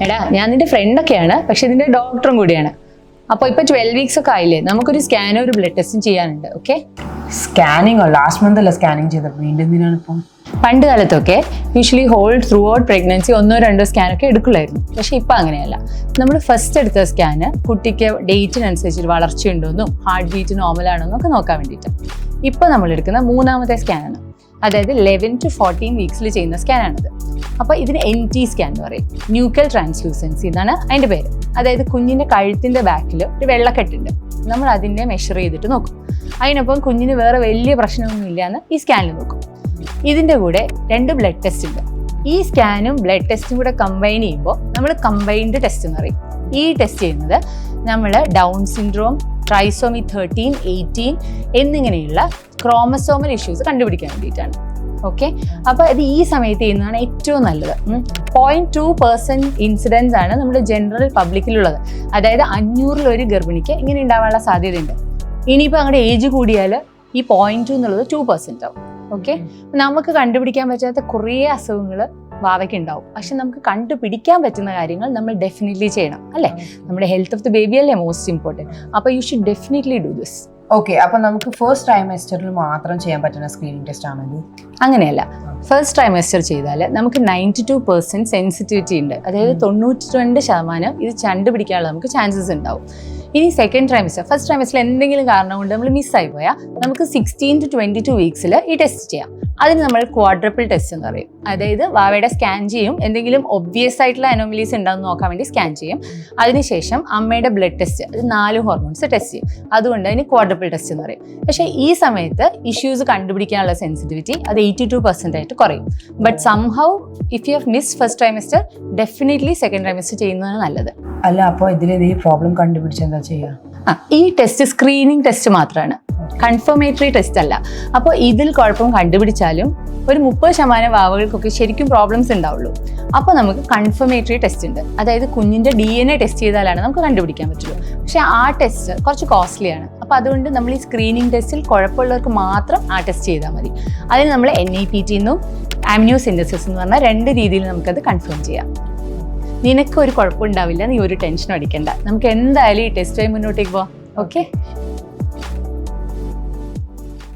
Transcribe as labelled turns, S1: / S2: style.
S1: എടാ ഞാൻ നിന്റെ ഫ്രണ്ടൊക്കെയാണ്, പക്ഷെ ഇതിന്റെ ഡോക്ടറും കൂടിയാണ്. അപ്പോൾ ഇപ്പൊ 12 വീക്സ് ഒക്കെ ആയില്ലേ, നമുക്കൊരു സ്കാനോ ഒരു ബ്ലഡ് ടെസ്റ്റും ചെയ്യാനുണ്ട്. ഓക്കെ,
S2: സ്കാനിങ്ങോ? ലാസ്റ്റ് മന്ത് അല്ല സ്കാനിങ് ചെയ്തത്, വീണ്ടും എന്തിനാണ് ഇപ്പം?
S1: പണ്ട് കാലത്തൊക്കെ usually whole throughout pregnancy 1-2 സ്കാനൊക്കെ എടുക്കുള്ളായിരുന്നു. പക്ഷെ ഇപ്പം അങ്ങനെയല്ല. നമ്മൾ ഫസ്റ്റ് എടുത്ത സ്കാന് കുട്ടിക്ക് ഡേറ്റിനനുസരിച്ച് വളർച്ചയുണ്ടോന്നും ഹാർട്ട് ബീറ്റ് നോർമലാണോന്നും ഒക്കെ നോക്കാൻ വേണ്ടിയിട്ട്. ഇപ്പം നമ്മൾ എടുക്കുന്ന 3ാമത്തെ സ്കാനാണ്, അതായത് 11 to 14 വീക്സിൽ ചെയ്യുന്ന സ്കാനാണിത്. അപ്പോൾ ഇതിന് NT സ്കാൻ എന്ന് പറയും, ന്യൂക്കൽ ട്രാൻസ്ലൂസൻസി എന്നാണ് അതിൻ്റെ പേര്. അതായത് കുഞ്ഞിൻ്റെ കഴുത്തിൻ്റെ ബാക്കിൽ ഒരു വെള്ളക്കെട്ടുണ്ട്, നമ്മൾ അതിനെ മെഷർ ചെയ്തിട്ട് നോക്കും. അതിനൊപ്പം കുഞ്ഞിന് വേറെ വലിയ പ്രശ്നമൊന്നും ഇല്ലയെന്ന് ഈ സ്കാനിൽ നോക്കും. ഇതിൻ്റെ കൂടെ 2 ബ്ലഡ് ടെസ്റ്റ് ഉണ്ട്. ഈ സ്കാനും ബ്ലഡ് ടെസ്റ്റും കൂടെ കമ്പൈൻ ചെയ്യുമ്പോൾ നമ്മൾ കമ്പൈൻഡ് ടെസ്റ്റ് എന്ന് പറയും. ഈ ടെസ്റ്റ് ചെയ്യുന്നത് നമ്മൾ ഡൗൺ സിൻഡ്രോം, ട്രൈസോമി 13, 18 എന്നിങ്ങനെയുള്ള ക്രോമസോമൽ ഇഷ്യൂസ് കണ്ടുപിടിക്കാൻ വേണ്ടിയിട്ടാണ്. ഓക്കെ, അപ്പോൾ ഇത് ഈ സമയത്ത് ചെയ്യുന്നതാണ് ഏറ്റവും നല്ലത്. 0.2% ഇൻസിഡൻസ് ആണ് നമ്മുടെ ജനറൽ പബ്ലിക്കിലുള്ളത്. അതായത് 500 ഗർഭിണിക്ക് ഇങ്ങനെ ഉണ്ടാവാനുള്ള സാധ്യതയുണ്ട്. ഇനിയിപ്പോൾ അങ്ങോട്ട് ഏജ് കൂടിയാൽ ഈ 0.2 എന്നുള്ളത് 2% ആവും. ഓക്കെ, നമുക്ക് കണ്ടുപിടിക്കാൻ പറ്റാത്ത കുറേ അസുഖങ്ങൾ വാവയ്ക്ക് ഉണ്ടാവും. പക്ഷെ നമുക്ക് കണ്ടുപിടിക്കാൻ പറ്റുന്ന കാര്യങ്ങൾ നമ്മൾ ഡെഫിനറ്റ്ലി ചെയ്യണം, അല്ലേ? നമ്മുടെ ഹെൽത്ത് ഓഫ് ദി ബേബി അല്ലേ മോസ്റ്റ് ഇമ്പോർട്ടൻറ്റ്. അപ്പോൾ you should definitely do this.
S2: Okay, അപ്പോൾ നമുക്ക് ഫസ്റ്റ് ട്രൈമസ്റ്ററിൽ മാത്രം ചെയ്യാൻ പറ്റുന്ന സ്ക്രീനിങ് ടെസ്റ്റ് ആണെങ്കിൽ?
S1: അങ്ങനെയല്ല. ഫസ്റ്റ് ട്രൈമസ്റ്റർ ചെയ്താൽ നമുക്ക് 92% സെൻസിറ്റിവിറ്റി ഉണ്ട്. അതായത് 92% ഇത് കണ്ടുപിടിക്കാനുള്ള നമുക്ക് ചാൻസസ് ഉണ്ടാവും. ഇനി സെക്കൻഡ് ട്രൈമസ്റ്റർ, ഫസ്റ്റ് ട്രൈമസ്റ്ററിൽ എന്തെങ്കിലും കാരണം കൊണ്ട് നമ്മൾ മിസ്സായി പോയാൽ നമുക്ക് 16 to 22 വീക്സിൽ ഈ ടെസ്റ്റ് ചെയ്യാം. അതിന് നമ്മൾ ക്വാഡ്രപ്പിൾ ടെസ്റ്റ് എന്ന് പറയും. അതായത് വാവയുടെ സ്കാൻ ചെയ്യും, എന്തെങ്കിലും ഒബ്വിയസ് ആയിട്ടുള്ള അനോമലീസ് ഉണ്ടെന്ന് നോക്കാൻ വേണ്ടി സ്കാൻ ചെയ്യും. അതിനുശേഷം അമ്മയുടെ ബ്ലഡ് ടെസ്റ്റ്, അത് 4 ഹോർമോൺസ് ടെസ്റ്റ് ചെയ്യും. അതുകൊണ്ട് അതിന് ക്വാഡ്രപ്പിൾ ടെസ്റ്റ് എന്ന് പറയും. പക്ഷേ ഈ സമയത്ത് ഇഷ്യൂസ് കണ്ടുപിടിക്കാനുള്ള സെൻസിറ്റിവിറ്റി അത് 82% ആയിട്ട് കുറയും. But somehow if you have missed first trimester, definitely second trimester ചെയ്യുന്നതാണ് നല്ലത്.
S2: അല്ല, അപ്പോൾ ഇതിൽ ഈ പ്രോബ്ലം കണ്ടുപിടിച്ചാൽ എന്താ ചെയ്യുക?
S1: ഈ ടെസ്റ്റ് സ്ക്രീനിങ് ടെസ്റ്റ് മാത്രമാണ്, കൺഫർമേറ്ററി ടെസ്റ്റ് അല്ല. അപ്പോൾ ഇതിൽ കുഴപ്പം കണ്ടുപിടിച്ചാലും ഒരു 30% വാവകൾക്കൊക്കെ ശരിക്കും പ്രോബ്ലംസ് ഉണ്ടാവുള്ളൂ. അപ്പോൾ നമുക്ക് കൺഫർമേറ്ററി ടെസ്റ്റ് ഉണ്ട്. അതായത് കുഞ്ഞിൻ്റെ DNA ടെസ്റ്റ് ചെയ്താലാണ് നമുക്ക് കണ്ടുപിടിക്കാൻ പറ്റുള്ളൂ. പക്ഷേ ആ ടെസ്റ്റ് കുറച്ച് കോസ്റ്റ്ലിയാണ്. അപ്പോൾ അതുകൊണ്ട് നമ്മൾ ഈ സ്ക്രീനിങ് ടെസ്റ്റിൽ കുഴപ്പമുള്ളവർക്ക് മാത്രം ആ ടെസ്റ്റ് ചെയ്താൽ മതി. അതിന് നമ്മൾ NIPT എന്നും ആംനിയോസിന്തസിസ് എന്ന് പറഞ്ഞാൽ 2 രീതിയിൽ നമുക്കത് കൺഫേം ചെയ്യാം. നിനക്കൊരു കുഴപ്പമുണ്ടാവില്ല, നീ ഒരു ടെൻഷനും അടിക്കണ്ട. നമുക്ക് എന്തായാലും ഈ ടെസ്റ്റുമായി മുന്നോട്ടേക്ക് പോവാം. ഓക്കെ.